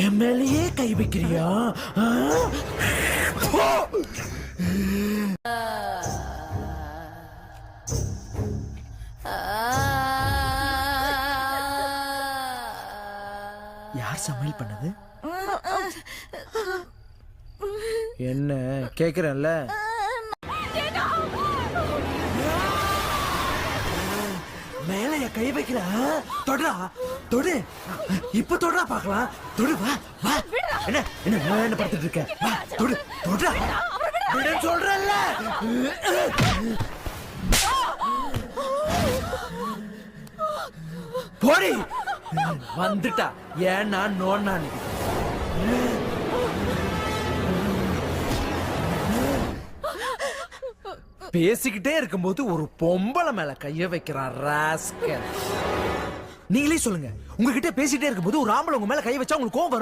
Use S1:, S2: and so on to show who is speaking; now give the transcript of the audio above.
S1: என் மேலேயே கை வைக்கிறியா? யார் சமையல் பண்ணது? என்ன கேக்குறேன்ல? மேலைய கை வைக்கிற? தொடா தொடு, இப்ப தொடா பாக்கலாம். தொடு, வா வா. என்ன என்ன என்ன பார்த்துட்டு இருக்க? வா தொடு தொடா. விட சொல்றல்ல. போடி வந்துட்டா. ஏன்னா நோன்னா பேசிக்கிட்டே இருக்கும்போது ஒரு பொம்பளை மேல கைய வைக்கிறான் ராஸ்கல். நீங்களே சொல்லுங்க, உங்ககிட்ட பேசிட்டே இருக்கும்போது ஒரு ஆம்பளை உங்க மேல கை வச்சா உங்களுக்கு கோவம் வருமா?